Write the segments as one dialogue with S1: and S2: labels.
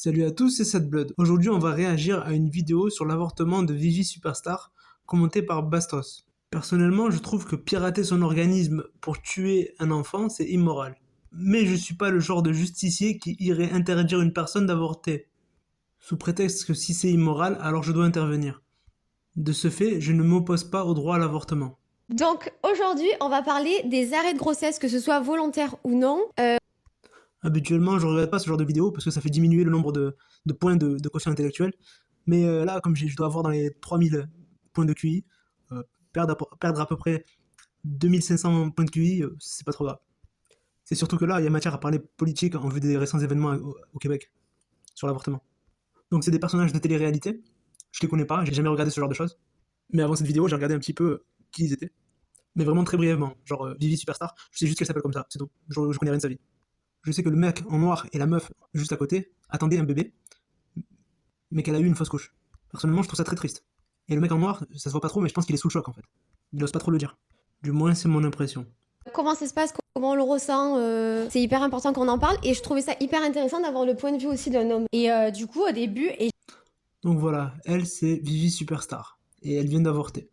S1: Salut à tous, c'est Sadblood. Aujourd'hui, on va réagir à une vidéo sur l'avortement de Vivi Superstar, commentée par Bastos. Personnellement, je trouve que pirater son organisme pour tuer un enfant, c'est immoral. Mais je suis pas le genre de justicier qui irait interdire une personne d'avorter, sous prétexte que si c'est immoral, alors je dois intervenir. De ce fait, je ne m'oppose pas au droit à l'avortement.
S2: Donc aujourd'hui, on va parler des arrêts de grossesse, que ce soit volontaire ou non.
S1: Habituellement, je regarde pas ce genre de vidéo parce que ça fait diminuer le nombre de points de quotient intellectuel. Mais là, comme je dois avoir dans les 3000 points de QI, perdre à peu près 2500 points de QI, c'est pas trop grave. C'est surtout que là, il y a matière à parler politique en vue des récents événements au Québec sur l'avortement. Donc c'est des personnages de télé-réalité. Je les connais pas, j'ai jamais regardé ce genre de choses. Mais avant cette vidéo, j'ai regardé un petit peu qui ils étaient. Mais vraiment très brièvement. Genre Vivi Superstar, je sais juste qu'elle s'appelle comme ça, c'est tout. Je connais rien de sa vie. Je sais que le mec en noir et la meuf juste à côté attendaient un bébé, mais qu'elle a eu une fausse couche. Personnellement, je trouve ça très triste. Et le mec en noir, ça se voit pas trop, mais je pense qu'il est sous le choc en fait. Il ose pas trop le dire. Du moins, c'est mon impression.
S2: Comment ça se passe, comment on le ressent, c'est hyper important qu'on en parle et je trouvais ça hyper intéressant d'avoir le point de vue aussi d'un homme. Et du coup, au début...
S1: Donc voilà, elle c'est Vivi Superstar. Et elle vient d'avorter.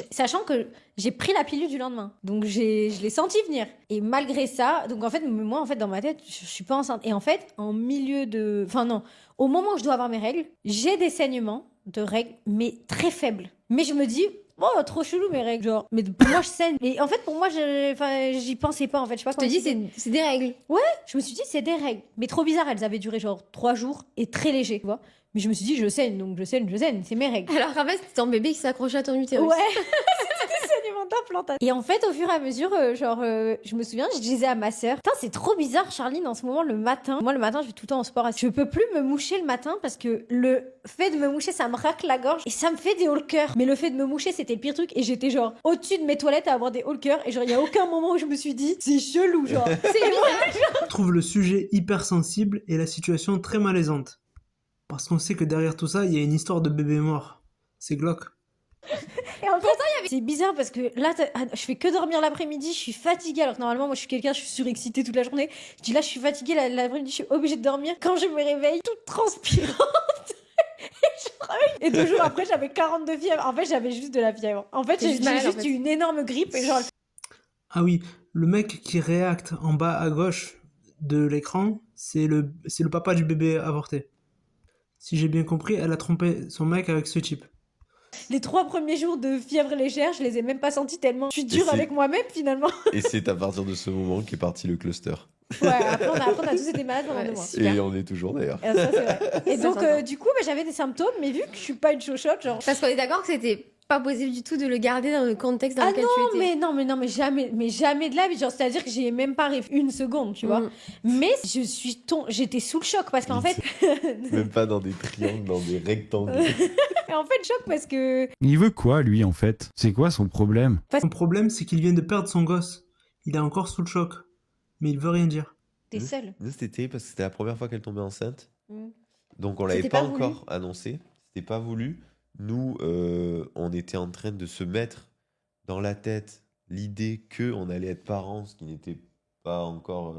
S3: Sachant que j'ai pris la pilule du lendemain, donc je l'ai senti venir. Et malgré ça, donc en fait, moi, en fait, dans ma tête, je suis pas enceinte. Et en fait, au moment où je dois avoir mes règles, j'ai des saignements de règles, mais très faibles. Mais je me dis, oh, trop chelou mes règles, genre. Mais pour moi, je saigne. Et en fait, pour moi, j'y pensais pas, en fait. Je sais pas
S2: Je te dis, c'est des règles.
S3: Ouais, je me suis dit, c'est des règles. Mais trop bizarre, elles avaient duré genre 3 jours et très léger, tu vois. Mais je me suis dit, je saigne, donc je saigne, c'est mes règles.
S2: Alors en fait, c'est ton bébé qui s'accrochait à ton utérus.
S3: Ouais, c'était des saignements d'implantation. Et en fait, au fur et à mesure, je me souviens, je disais à ma sœur, putain, c'est trop bizarre, Charline, en ce moment, le matin. Moi, le matin, je vais tout le temps au sport. Je peux plus me moucher le matin parce que le fait de me moucher, ça me racle la gorge et ça me fait des hauts le cœur. Mais le fait de me moucher, c'était le pire truc. Et j'étais genre au-dessus de mes toilettes à avoir des hauts le cœur. Et genre, il y a aucun moment où je me suis dit, c'est chelou, genre.
S2: C'est bizarre.
S1: Je trouve le sujet hyper sensible et la situation très malaisante. Parce qu'on sait que derrière tout ça, il y a une histoire de bébé mort. C'est glauque.
S3: Et en fait, c'est bizarre parce que là, je fais que dormir l'après-midi, je suis fatiguée. Alors que normalement, moi, je suis surexcitée toute la journée. Je dis là, je suis fatiguée, l'après-midi, je suis obligée de dormir. Quand je me réveille, toute transpirante. Et 2 jours après, j'avais 42 fièvres. En fait, j'avais juste de la fièvre. En fait, j'ai juste eu une énorme grippe. Et genre...
S1: Ah oui, le mec qui réacte en bas à gauche de l'écran, c'est le papa du bébé avorté. Si j'ai bien compris, elle a trompé son mec avec ce type.
S3: Les 3 premiers jours de fièvre légère, je les ai même pas sentis tellement je suis dure avec moi-même finalement.
S4: Et c'est à partir de ce moment qu'est parti le cluster.
S3: Ouais, après on a tous été malades pendant 2 mois.
S4: Et on est toujours d'ailleurs.
S3: Et ça, c'est vrai. Et donc, du coup, j'avais des symptômes, mais vu que je suis pas une chochotte, genre.
S2: Parce qu'on est d'accord que c'était pas possible du tout de le garder dans le contexte dans lequel tu étais.
S3: Mais jamais de la vie. Genre, c'est-à-dire que j'ai même pas rêvé une seconde, tu vois. Mais j'étais sous le choc parce qu'en fait.
S4: Même pas dans des triangles, dans des rectangles.
S3: Et en fait, choc parce que.
S5: Il veut quoi, lui, en fait? C'est quoi son problème?
S1: Son problème, c'est qu'il vient de perdre son gosse. Il est encore sous le choc. Mais il veut rien dire.
S3: T'es seule.
S4: C'était terrible parce que c'était la première fois qu'elle tombait enceinte. Donc on l'avait
S2: C'était
S4: pas
S2: pas voulu.
S4: encore annoncé. C'était pas voulu. Nous, on était en train de se mettre dans la tête l'idée qu'on allait être parents, ce qui n'était pas encore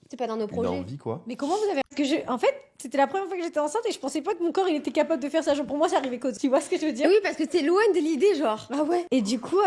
S2: C'est pas dans nos
S4: une
S2: projets.
S4: envie, quoi.
S3: Mais comment vous avez. Parce que en fait, c'était la première fois que j'étais enceinte et je pensais pas que mon corps il était capable de faire ça. Genre, pour moi, ça arrivait qu'au. Tu vois ce que je veux dire?
S2: Oui, parce que t'es loin de l'idée, genre.
S3: Ah ouais. Et du coup,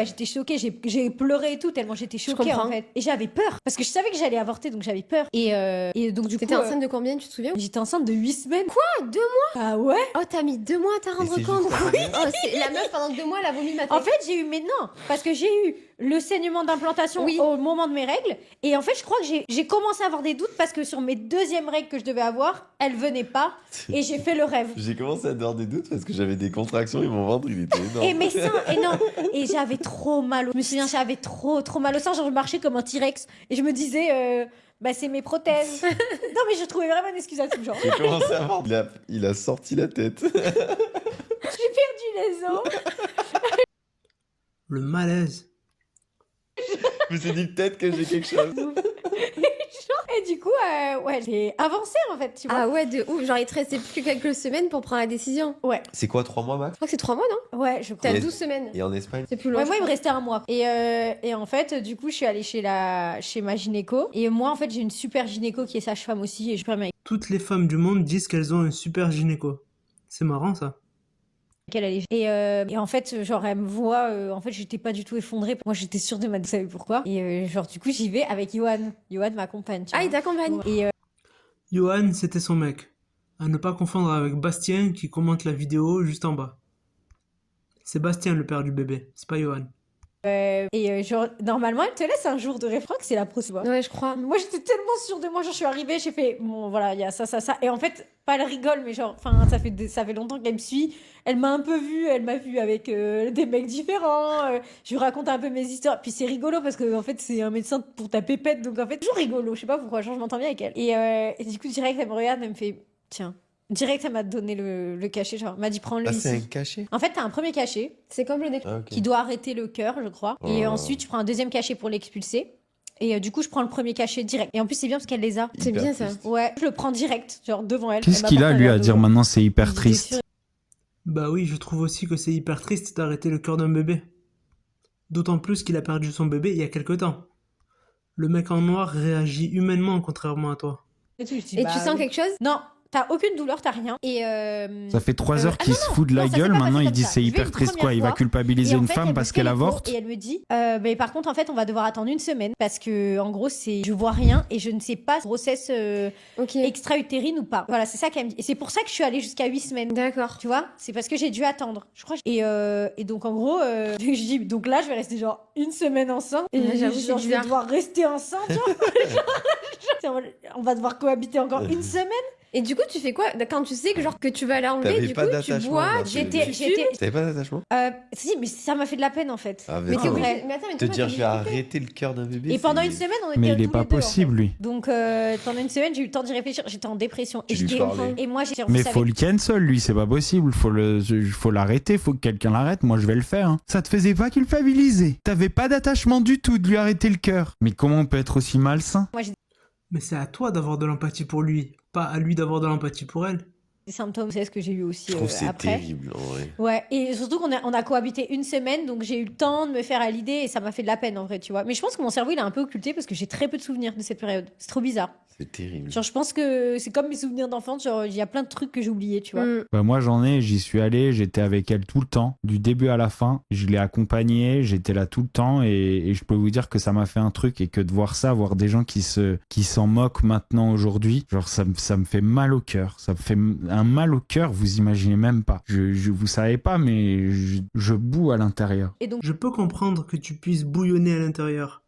S3: j'étais choquée. J'ai pleuré et tout tellement j'étais choquée
S2: comprends.
S3: en fait. Et j'avais peur parce que je savais que j'allais avorter, donc j'avais peur. Et donc du coup,
S2: T'étais enceinte de combien, tu te souviens?
S3: j'étais enceinte de 8 semaines.
S2: Quoi? 2 mois?
S3: Ah ouais.
S2: Oh, t'as mis 2 mois à t'en rendre
S4: c'est
S2: compte?
S4: juste la première
S2: Oh, la meuf, pendant 2 mois, elle a vomi ma tête.
S3: En fait, j'ai eu. Mais non, parce que j'ai eu le saignement d'implantation
S2: Oui.
S3: au moment de mes règles. Et en fait, je crois que j'ai commencé à avoir des doutes parce que sur mes 2e règles que je devais avoir, elles venaient pas. Et j'ai fait le rêve.
S4: J'ai commencé à avoir des doutes parce que j'avais des contractions et mon ventre il était énorme.
S3: Et mes seins, et non, et j'avais trop mal. Je me souviens, j'avais trop mal au sein. Genre, je marchais comme un T-Rex. Et je me disais, c'est mes prothèses. Non, mais je trouvais vraiment une excuse à tout genre.
S4: J'ai commencé à voir. Il a sorti la tête.
S3: J'ai perdu les os.
S1: Le malaise.
S4: Je me suis dit peut-être que j'ai quelque chose.
S3: Et du coup, ouais, j'ai avancé en fait, tu vois.
S2: Ah ouais, de ouf. Genre, il te restait plus que quelques semaines pour prendre la décision.
S3: Ouais,
S4: C'est quoi, 3 mois max?
S2: Je crois que c'est 3 mois, non?
S3: ouais, je crois.
S2: T'as
S4: Et-
S2: 12 semaines.
S4: Et en Espagne?
S2: C'est plus long.
S3: Ouais,
S2: je
S3: moi, il me
S2: crois.
S3: restait un mois. Et en fait, du coup, je suis allée chez ma gynéco. Et moi, en fait, j'ai une super gynéco qui est sage-femme aussi. Et je peux avec
S1: Toutes les femmes du monde disent qu'elles ont un super gynéco. C'est marrant ça.
S3: elle. Et en fait, genre, elle me voit. En fait, j'étais pas du tout effondrée. Moi, j'étais sûre de vous savez pourquoi. Et genre, du coup, j'y vais avec Johan. Johan m'accompagne. tu
S2: Ah, il
S3: vois.
S2: t'accompagne.
S3: Et
S1: Johan, c'était son mec. À ne pas confondre avec Bastien qui commente la vidéo juste en bas. C'est Bastien le père du bébé, c'est pas Johan.
S3: genre, normalement, elle te laisse un jour de référence, c'est la procédure.
S2: Ouais, je crois.
S3: Moi, j'étais tellement sûre de moi. Genre, je suis arrivée, j'ai fait, bon, voilà, il y a ça, ça, ça. Et en fait, pas elle rigole, mais genre, enfin, ça fait longtemps qu'elle me suit. Elle m'a un peu vue, elle m'a vue avec des mecs différents. Je lui raconte un peu mes histoires. Puis c'est rigolo parce que, en fait, c'est un médecin pour ta pépette. Donc, en fait, toujours rigolo. Je sais pas pourquoi, genre, je m'entends bien avec elle. Et du coup, direct, elle me regarde, elle me fait, tiens. Direct, elle m'a donné le cachet. Genre, elle m'a dit, prends-le
S4: Ah,
S3: ici.
S4: c'est un cachet?
S3: En fait, t'as un premier cachet
S2: C'est comme le dé.
S4: Ah, ok.
S3: qui doit arrêter le cœur, je crois.
S4: Oh
S3: Et
S4: là là.
S3: ensuite, tu prends un deuxième cachet pour l'expulser. Et du coup, je prends le premier cachet direct. Et en plus, c'est bien parce qu'elle les a.
S2: C'est
S4: Hyper
S2: bien, ça.
S4: triste.
S3: Ouais, je le prends direct, genre devant elle.
S5: Qu'est-ce
S3: Elle
S5: qu'il a,
S3: m'apporte un
S5: lui,
S3: verre
S5: à
S3: d'eau.
S5: dire maintenant? C'est hyper
S3: J'étais
S5: triste.
S3: sûre.
S1: Bah oui, je trouve aussi que c'est hyper triste d'arrêter le cœur d'un bébé. D'autant plus qu'il a perdu son bébé il y a quelque temps. Le mec en noir réagit humainement contrairement à toi.
S3: Et tu
S2: Et tu sens quelque chose?
S3: Non, t'as aucune douleur, t'as rien. Et
S5: Ça fait 3 heures qu'il se fout de la
S3: non, ça s'est
S5: gueule,
S3: pas
S5: maintenant
S3: passé
S5: il
S3: comme
S5: dit
S3: ça.
S5: c'est
S3: Je vais
S5: hyper
S3: une
S5: triste
S3: première
S5: quoi, il va
S3: fois.
S5: culpabiliser
S3: Et en
S5: une
S3: fait,
S5: femme
S3: elle me
S5: parce
S3: fait
S5: qu'elle
S3: les cours
S5: avorte.
S3: Et elle me dit, mais par contre, en fait, on va devoir attendre une semaine parce que, en gros, je vois rien et je ne sais pas si grossesse
S2: Ok.
S3: extra-utérine ou pas. Voilà, c'est ça qu'elle me dit. Et c'est pour ça que je suis allée jusqu'à 8 semaines.
S2: D'accord.
S3: Tu vois, c'est parce que j'ai dû attendre. Je crois. Et donc en gros, je dis donc là, je vais rester genre une semaine enceinte. Et
S2: Ouais, j'avoue, c'est
S3: genre, je vais
S2: bizarre.
S3: devoir rester enceinte. Genre, on va devoir cohabiter encore une semaine.
S2: Et du coup, tu fais quoi quand tu sais que genre que tu vas l'enlever?
S4: T'avais
S2: Du
S4: pas
S2: coup, tu
S4: d'attachement,
S2: bois,
S4: là,
S2: tu
S3: J'étais,
S2: tu
S3: j'étais.
S4: T'avais pas d'attachement?
S3: Si, mais ça m'a fait de la peine en fait.
S4: Ah,
S2: Mais t'es
S4: non.
S2: obligé. Mais attends, mais
S4: Te
S2: toi,
S4: dire
S2: t'es
S4: je vais
S2: obligé de couper.
S4: arrêter le cœur d'un bébé.
S3: Et pendant
S4: c'est-
S3: une semaine, on était
S5: Mais il
S3: tous
S5: est pas
S3: les deux, en
S5: possible
S3: fait.
S5: lui.
S3: Donc pendant une semaine, j'ai eu le temps d'y réfléchir. J'étais en dépression.
S4: Tu
S3: Et
S4: lui
S3: j'étais-
S4: parlais.
S3: Et moi, j'ai.
S5: Mais
S3: vous
S5: faut
S3: savez-
S5: le cancel lui, c'est pas possible, faut l'arrêter, faut que quelqu'un l'arrête, moi je vais le faire. Hein. Ça te faisait pas culpabiliser. T'avais pas d'attachement du tout de lui arrêter le cœur. Mais comment on peut être aussi malsain?
S1: Mais c'est à toi d'avoir de l'empathie pour lui, pas à lui d'avoir de l'empathie pour elle.
S3: Des symptômes, c'est ce que j'ai eu aussi
S4: Je trouve que c'est
S3: après.
S4: terrible en vrai.
S3: Ouais, et surtout on a cohabité une semaine, donc j'ai eu le temps de me faire à l'idée et ça m'a fait de la peine en vrai, tu vois. Mais je pense que mon cerveau il a un peu occulté parce que j'ai très peu de souvenirs de cette période. C'est trop bizarre.
S4: C'est terrible.
S3: Genre, je pense que c'est comme mes souvenirs d'enfance, genre il y a plein de trucs que j'ai oubliés, tu vois.
S2: Mm.
S5: Bah moi j'en ai, j'y suis allé, j'étais avec elle tout le temps, du début à la fin, je l'ai accompagnée, j'étais là tout le temps et je peux vous dire que ça m'a fait un truc et que de voir ça, voir des gens qui s'en moquent maintenant aujourd'hui, genre ça me fait mal au cœur, ça me fait un mal au cœur, vous imaginez même pas. Vous savez pas mais je boue à l'intérieur.
S3: Et donc,
S1: Je peux comprendre que tu puisses bouillonner à l'intérieur,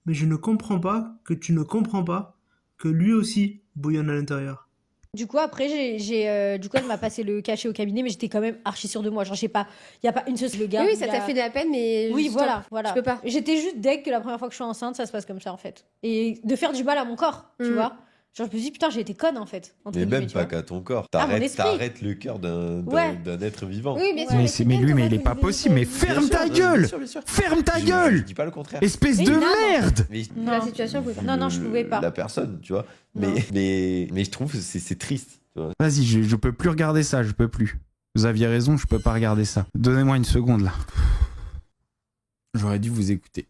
S1: mais je ne comprends pas que tu ne comprends pas que lui aussi bouillonne à l'intérieur.
S3: du coup, après, du coup, elle m'a passé le cachet au cabinet, mais j'étais quand même archi sûre de moi. Genre, je sais pas, il y a pas une seule le gars.
S2: Oui, ça
S3: il
S2: t'a
S3: a-
S2: fait de la peine, mais.
S3: Oui,
S2: juste
S3: voilà,
S2: stop.
S3: voilà.
S2: Je peux pas.
S3: J'étais juste deg que la première fois que je suis enceinte, ça se passe comme ça en fait. Et de faire du mal à mon corps, tu
S2: Mm.
S3: vois. Genre, je me dis, putain, j'ai été conne en fait. entre
S4: Mais
S3: guillemets,
S4: même
S3: tu
S4: pas
S3: vois.
S4: qu'à ton corps.
S3: Ah, mon
S4: T'arrêtes
S3: esprit.
S4: t'arrêtes le cœur
S3: Ouais.
S4: d'un être vivant.
S2: Oui, bien sûr.
S5: Mais,
S2: c'est
S5: mais
S2: bien
S5: lui mais
S2: qu'on
S5: il est
S2: va
S5: pas
S2: te
S5: possible, mais
S2: dire,
S5: ferme
S4: Bien
S5: ta
S4: sûr,
S5: gueule!
S4: bien sûr, bien sûr.
S5: Ferme ta
S4: Je
S5: gueule!
S4: dis pas le contraire.
S5: Espèce
S3: Mais
S5: de
S3: non, non.
S5: merde!
S4: Mais
S2: La situation, vous pouvez pas.
S3: Non, je pouvais pas.
S4: La personne, tu vois.
S3: Non.
S4: Mais je trouve que c'est triste. Tu vois.
S5: Vas-y, je peux plus regarder ça, je peux plus. Vous aviez raison, je peux pas regarder ça. Donnez-moi une seconde là. J'aurais dû vous écouter.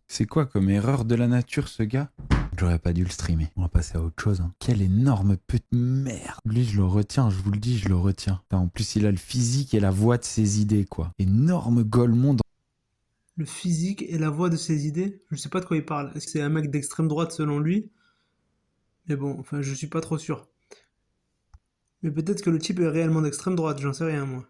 S5: C'est quoi comme erreur de la nature ce gars? J'aurais pas dû le streamer. On va passer à autre chose. Hein. Quelle énorme pute merde. Lui, je le retiens, je vous le dis, je le retiens. Enfin, en plus, il a le physique et la voix de ses idées, quoi. Énorme golemon.
S1: Le physique et la voix de ses idées, je sais pas de quoi il parle. Est-ce que c'est un mec d'extrême droite selon lui? Mais bon, enfin, je suis pas trop sûr. Mais peut-être que le type est réellement d'extrême droite, j'en sais rien moi.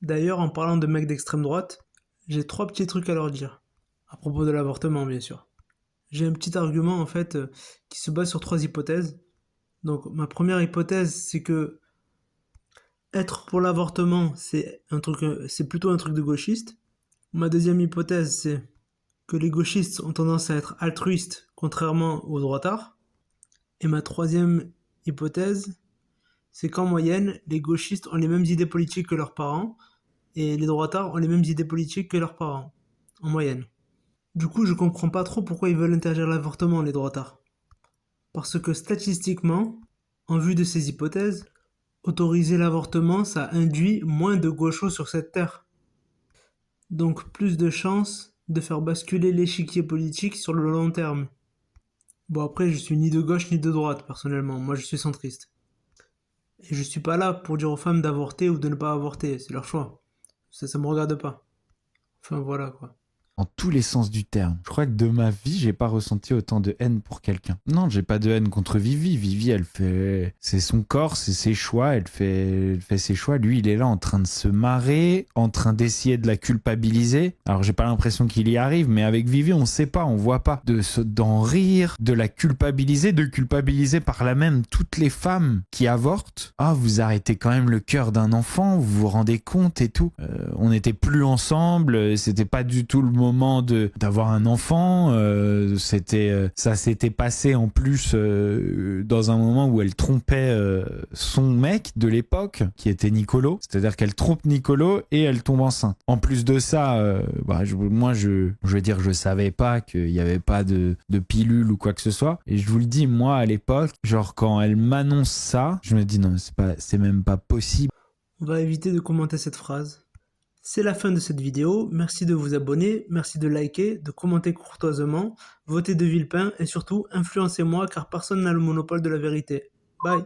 S1: D'ailleurs, en parlant de mecs d'extrême droite, j'ai 3 petits trucs à leur dire. À propos de l'avortement, bien sûr. J'ai un petit argument en fait qui se base sur 3 hypothèses. Donc ma première hypothèse, c'est que être pour l'avortement, c'est plutôt un truc de gauchiste. Ma deuxième hypothèse, c'est que les gauchistes ont tendance à être altruistes, contrairement aux droitards. Et ma troisième hypothèse, c'est qu'en moyenne, les gauchistes ont les mêmes idées politiques que leurs parents, et les droitards ont les mêmes idées politiques que leurs parents, en moyenne. Du coup, je comprends pas trop pourquoi ils veulent interdire l'avortement, les droitards. Parce que statistiquement, en vue de ces hypothèses, autoriser l'avortement, ça induit moins de gauchos sur cette terre. Donc plus de chances de faire basculer l'échiquier politique sur le long terme. Bon après, je suis ni de gauche ni de droite, personnellement. Moi, je suis centriste. Et je suis pas là pour dire aux femmes d'avorter ou de ne pas avorter. C'est leur choix. Ça me regarde pas. Enfin, voilà, quoi.
S5: En tous les sens du terme. Je crois que de ma vie, j'ai pas ressenti autant de haine pour quelqu'un. Non, j'ai pas de haine contre Vivi. Vivi, elle fait... C'est son corps, c'est ses choix, elle fait ses choix. Lui, il est là en train de se marrer, en train d'essayer de la culpabiliser. Alors, j'ai pas l'impression qu'il y arrive, mais avec Vivi, on sait pas, on voit pas. D'en rire, de la culpabiliser, de culpabiliser par là même toutes les femmes qui avortent. Ah, vous arrêtez quand même le cœur d'un enfant, vous vous rendez compte et tout. On n'était plus ensemble, c'était pas du tout le moment d'avoir un enfant, ça s'était passé en plus dans un moment où elle trompait son mec de l'époque qui était Nicolo, c'est-à-dire qu'elle trompe Nicolo et elle tombe enceinte. En plus de ça, je veux dire, je savais pas qu'il y avait pas de pilule ou quoi que ce soit, et je vous le dis, moi à l'époque, genre quand elle m'annonce ça, je me dis non, c'est même pas possible.
S1: On va éviter de commenter cette phrase. C'est la fin de cette vidéo, merci de vous abonner, merci de liker, de commenter courtoisement, voter de Villepin et surtout influencez-moi car personne n'a le monopole de la vérité. Bye.